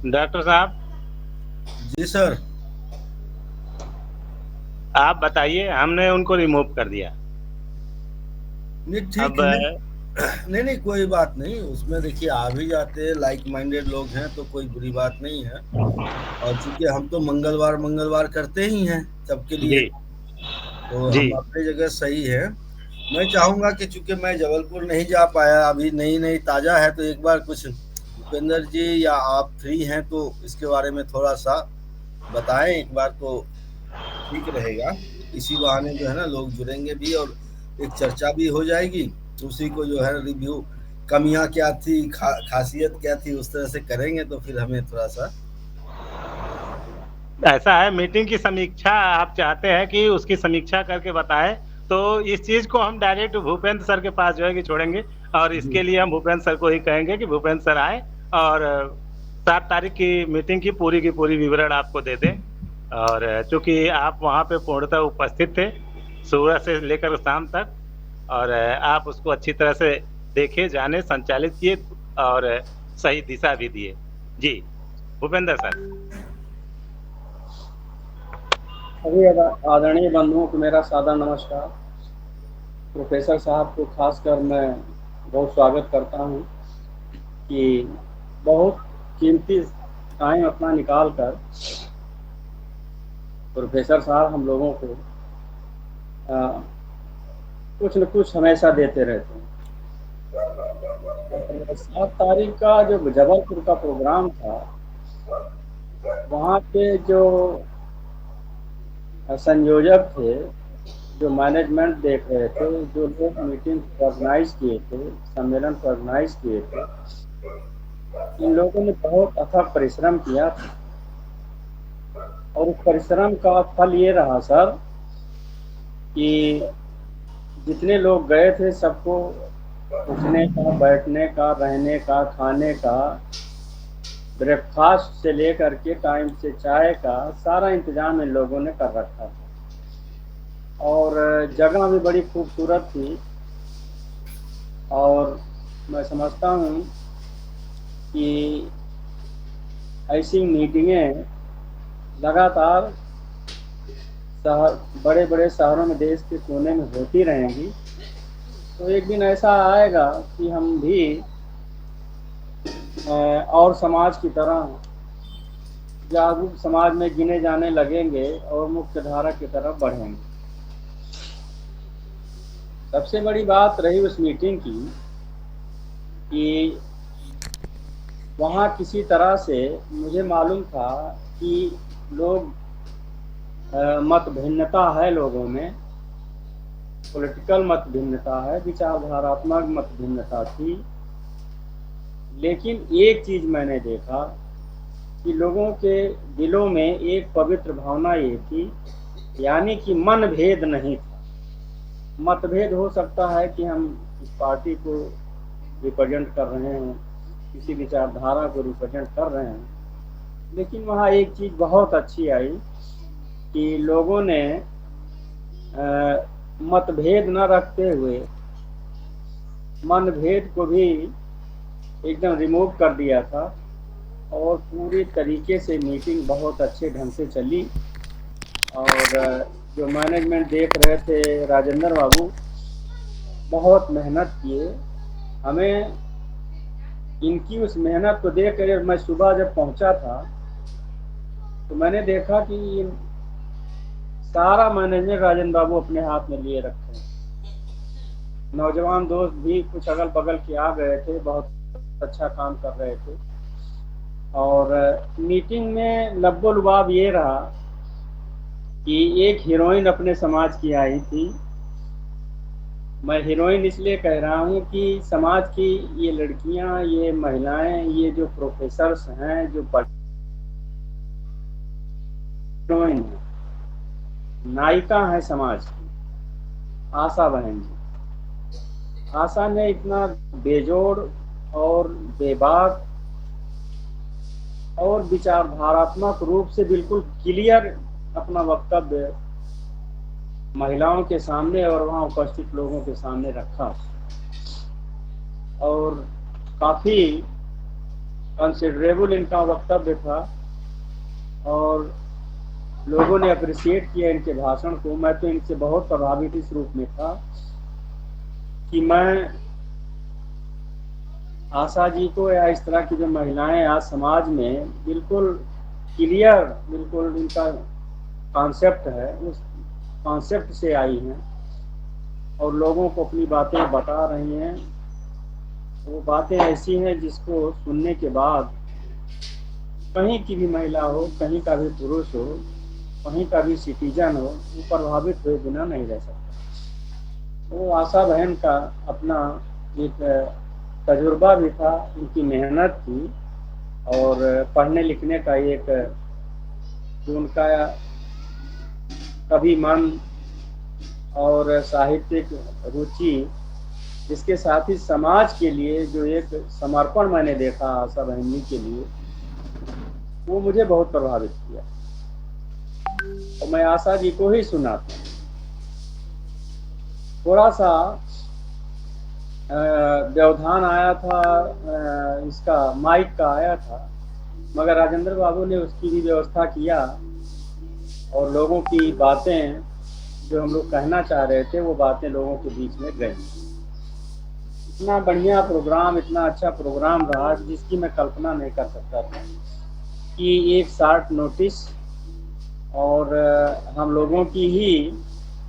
Doctor साहब, जी sir. आप बताइए। हमने उनको रिमूव कर दिया। नहीं ठीक अब है, नहीं नहीं कोई बात नहीं, उसमें देखिए आ भी जाते हैं, लाइक माइंडेड लोग हैं तो कोई बुरी बात नहीं है। और चूंकि हम तो मंगलवार मंगलवार करते ही हैं सबके लिए, जी तो जी। हम अपनी जगह सही है। मैं चाहूंगा कि चूंकि मैं जबलपुर नहीं जा पाया, अभी नई नई ताजा है, तो एक बार कुछ भूपेंद्र जी या आप फ्री हैं तो इसके बारे में थोड़ा सा बताएं एक बार, तो ठीक रहेगा। इसी बहाने जो है ना लोग जुड़ेंगे भी, और एक चर्चा भी हो जाएगी। उसी को जो है रिव्यू, कमियां क्या थी, खासियत क्या थी, उस तरह से करेंगे तो फिर हमें थोड़ा सा। ऐसा है, मीटिंग की समीक्षा आप चाहते हैं कि उसकी समीक्षा करके बताएं, तो इस चीज को हम डायरेक्ट भूपेंद्र सर के पास जो है कि छोड़ेंगे। और जी इसके लिए हम भूपेंद्र सर को ही कहेंगे कि भूपेंद्र सर आए और 7 तारीख की मीटिंग की पूरी विवरण आपको दे दें। और चूंकि आप वहां पे पूर्णतः उपस्थित थे सुबह से लेकर शाम तक, और आप उसको अच्छी तरह से देखे, जाने, संचालित किए और सही दिशा भी दिए। जी भूपेंद्र सर। सभी आदरणीय बंधुओं को मेरा सादर नमस्कार। प्रोफेसर साहब को खासकर मैं बहुत स्वागत करता हूं कि बहुत कीमती टाइम अपना निकाल कर प्रोफेसर साहब हम लोगों को कुछ न कुछ हमेशा देते रहते हैं। 7 तारीख का जो जबलपुर का प्रोग्राम था, वहाँ पे जो संयोजक थे, जो मैनेजमेंट देख रहे थे, जो लोग मीटिंग ऑर्गेनाइज किए थे, सम्मेलन को ऑर्गेनाइज किए थे, इन लोगों ने बहुत अथक परिश्रम किया था। और उस परिश्रम का फल ये रहा सर कि जितने लोग गए थे सबको उठने का, बैठने का, रहने का, खाने का, ब्रेकफास्ट से लेकर के टाइम से चाय का सारा इंतजाम इन लोगों ने कर रखा था। और जगह भी बड़ी खूबसूरत थी। और मैं समझता हूँ कि ऐसी मीटिंगें लगातार बड़े बड़े शहरों में, देश के कोने में होती रहेंगी। तो एक दिन ऐसा आएगा कि हम भी और समाज की तरह जागरूक समाज में गिने जाने लगेंगे और मुख्य धारा की तरफ बढ़ेंगे। सबसे बड़ी बात रही उस मीटिंग की कि वहाँ किसी तरह से मुझे मालूम था कि लोग मत भिन्नता है लोगों में, पॉलिटिकल मत भिन्नता है, विचारधारात्मक मत भिन्नता थी। लेकिन एक चीज मैंने देखा कि लोगों के दिलों में एक पवित्र भावना ये थी, यानी कि मन भेद नहीं था। मतभेद हो सकता है कि हम इस पार्टी को रिप्रेजेंट कर रहे हैं, किसी विचारधारा को रिप्रेजेंट कर रहे हैं, लेकिन वहाँ एक चीज बहुत अच्छी आई कि लोगों ने मतभेद न रखते हुए मनभेद को भी एकदम रिमूव कर दिया था। और पूरी तरीके से मीटिंग बहुत अच्छे ढंग से चली। और जो मैनेजमेंट देख रहे थे राजेंद्र बाबू, बहुत मेहनत किए। हमें इनकी उस मेहनत को देख कर मैं सुबह जब पहुंचा था तो मैंने देखा कि सारा मैनेजमेंट राजेंद्र बाबू अपने हाथ में लिए रखे हैं। नौजवान दोस्त भी कुछ अगल बगल के आ गए थे, बहुत अच्छा काम कर रहे थे। और मीटिंग में लब्बो लुबाब ये रहा कि एक हीरोइन अपने समाज की आई थी। मैं हीरोइन इसलिए कह रहा हूँ कि समाज की ये लड़कियां, ये महिलाएं, ये जो प्रोफेसर्स हैं, जो हीरोइन है, नायिका है समाज की, आशा बहन जी। आशा ने इतना बेजोड़ और बेबाक और विचारधारात्मक रूप से बिल्कुल क्लियर अपना वक्तव्य महिलाओं के सामने और वहां उपस्थित लोगों के सामने रखा। और काफी कंसिडरेबल इनका वक्तव्य था और लोगों ने अप्रिशिएट किया इनके भाषण को। मैं तो इनसे बहुत प्रभावित इस रूप में था कि मैं आशा जी को या इस तरह की जो महिलाएं आज समाज में बिल्कुल क्लियर, बिल्कुल इनका कॉन्सेप्ट है, उस कॉन्सेप्ट से आई हैं और लोगों को अपनी बातें बता रही हैं। वो बातें ऐसी हैं जिसको सुनने के बाद कहीं की भी महिला हो, कहीं का भी पुरुष हो, कहीं का भी सिटीजन हो, वो प्रभावित हुए बिना नहीं रह सकता। वो आशा बहन का अपना एक तजुर्बा भी था, उनकी मेहनत थी और पढ़ने लिखने का एक जो उनका कभी मन और साहित्यिक रुचि, इसके साथ ही समाज के लिए जो एक समर्पण मैंने देखा आशा बहन जी के लिए, वो मुझे बहुत प्रभावित किया और मैं आशा जी को ही सुनाता हूँ। थोड़ा सा व्यवधान आया था, इसका माइक का आया था, मगर राजेंद्र बाबू ने उसकी भी व्यवस्था किया और लोगों की बातें जो हम लोग कहना चाह रहे थे वो बातें लोगों के बीच में गई। इतना बढ़िया प्रोग्राम, इतना अच्छा प्रोग्राम रहा जिसकी मैं कल्पना नहीं कर सकता था कि एक शॉर्ट नोटिस और हम लोगों की ही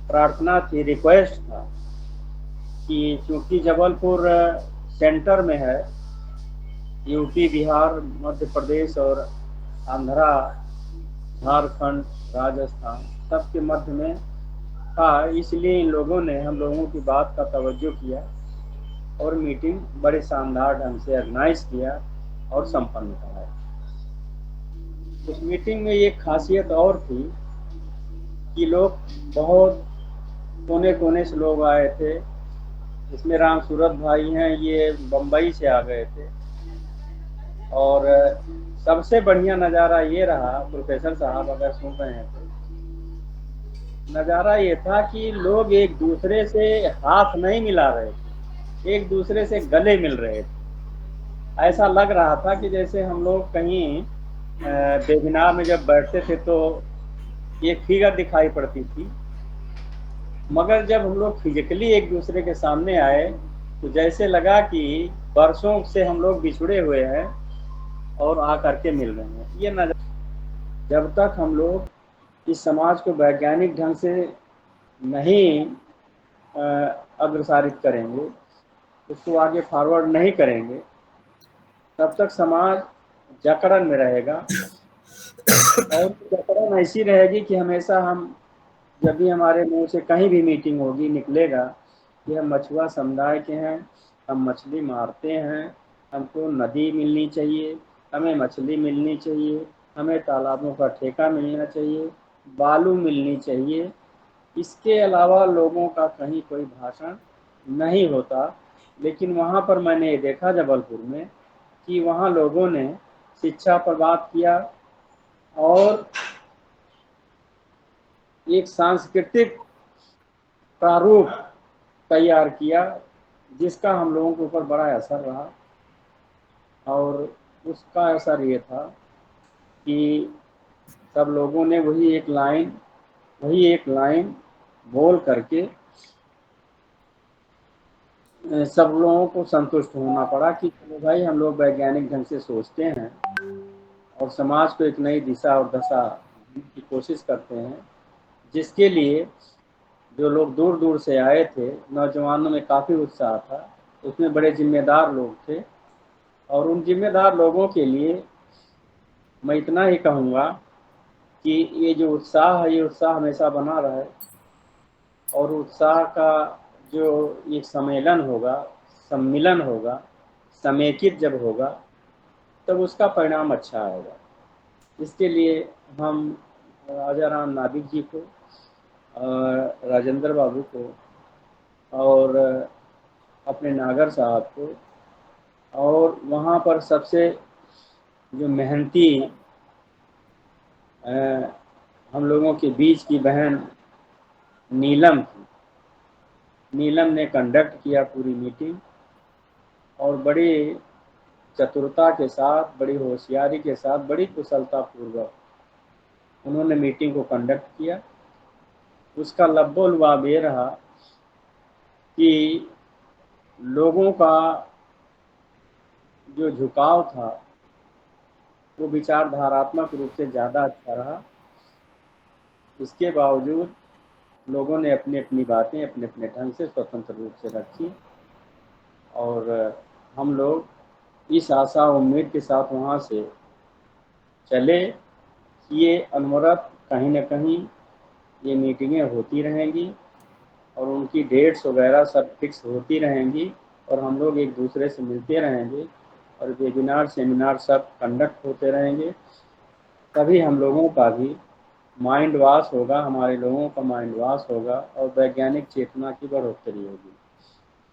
प्रार्थना थी, रिक्वेस्ट था कि चूँकि जबलपुर सेंटर में है, यूपी, बिहार, मध्य प्रदेश और आंध्रा, झारखंड, राजस्थान सबके मध्य में था, इसलिए इन लोगों ने हम लोगों की बात का तवज्जो किया और मीटिंग बड़े शानदार ढंग से ऑर्गेनाइज किया और संपन्न कराया। उस मीटिंग में एक खासियत और थी कि लोग बहुत कोने कोने से लोग आए थे। इसमें राम सूरत भाई हैं, ये बम्बई से आ गए थे और सबसे बढ़िया नज़ारा ये रहा, प्रोफेसर साहब अगर सुन रहे हैं तो, नज़ारा ये था कि लोग एक दूसरे से हाथ नहीं मिला रहे थे, एक दूसरे से गले मिल रहे थे। ऐसा लग रहा था कि जैसे हम लोग कहीं वेबिनार में जब बैठते थे तो एक फिगर दिखाई पड़ती थी, मगर जब हम लोग फिजिकली एक दूसरे के सामने आए तो जैसे लगा कि बरसों से हम लोग बिछड़े हुए हैं और आकर के मिल रहे हैं। ये नज़र जब तक हम लोग इस समाज को वैज्ञानिक ढंग से नहीं अग्रसारित करेंगे, उसको आगे फॉरवर्ड नहीं करेंगे, तब तक समाज जकड़न में रहेगा और जकड़न ऐसी रहेगी कि हमेशा हम जब भी हमारे मुंह से कहीं भी मीटिंग होगी निकलेगा कि हम मछुआ समुदाय के हैं, हम मछली मारते हैं, हमको नदी मिलनी चाहिए, हमें मछली मिलनी चाहिए, हमें तालाबों का ठेका मिलना चाहिए, बालू मिलनी चाहिए। इसके अलावा लोगों का कहीं कोई भाषण नहीं होता। लेकिन वहाँ पर मैंने ये देखा जबलपुर में कि वहाँ लोगों ने शिक्षा पर बात किया और एक सांस्कृतिक प्रारूप तैयार किया जिसका हम लोगों के ऊपर बड़ा असर रहा। और उसका असर ये था कि सब लोगों ने वही एक लाइन बोल करके सब लोगों को संतुष्ट होना पड़ा कि चलो भाई, हम लोग वैज्ञानिक ढंग से सोचते हैं और समाज को एक नई दिशा और दशा की कोशिश करते हैं, जिसके लिए जो लोग दूर दूर से आए थे, नौजवानों में काफ़ी उत्साह था, उसमें बड़े जिम्मेदार लोग थे और उन जिम्मेदार लोगों के लिए मैं इतना ही कहूँगा कि ये जो उत्साह है, ये उत्साह हमेशा बना रहे और उत्साह का जो एक सम्मेलन होगा, समेकित जब होगा तब उसका परिणाम अच्छा आएगा। इसके लिए हम राजा राम नाभिक जी को, राजेंद्र बाबू को और अपने नागर साहब को और वहाँ पर सबसे जो मेहनती हम लोगों के बीच की बहन नीलम थी, नीलम ने कंडक्ट किया पूरी मीटिंग और बड़ी चतुरता के साथ, बड़ी होशियारी के साथ, बड़ी कुशलता पूर्वक उन्होंने मीटिंग को कंडक्ट किया। उसका लब्बो-लुआब ये रहा कि लोगों का जो झुकाव था वो विचारधारात्मक रूप से ज़्यादा अच्छा रहा। इसके बावजूद लोगों ने अपनी अपनी बातें अपने अपने ढंग से स्वतंत्र रूप से रखी और हम लोग इस आशा उम्मीद के साथ वहाँ से चले कि ये अनवरत कहीं न कहीं ये मीटिंगें होती रहेंगी और उनकी डेट्स वगैरह सब फिक्स होती रहेंगी और हम लोग एक दूसरे से मिलते रहेंगे और वेबिनार सेमिनार सब कंडक्ट होते रहेंगे। तभी हम लोगों का भी माइंड वॉश होगा, हमारे लोगों का माइंड वॉश होगा और वैज्ञानिक चेतना की बढ़ोतरी होगी।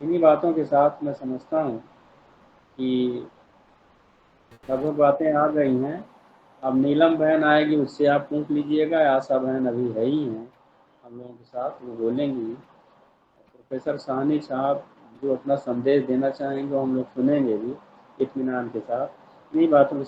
इन्हीं बातों के साथ मैं समझता हूँ कि लगभग बातें आ गई हैं। अब नीलम बहन आएगी, उससे आप पूछ लीजिएगा। आशा बहन अभी है ही हैं हम लोगों के साथ, वो बोलेंगी। प्रोफेसर साहनी साहब जो अपना संदेश देना चाहेंगे वो हम लोग सुनेंगे भी इत्मीनान के साथ। इन्हीं बातों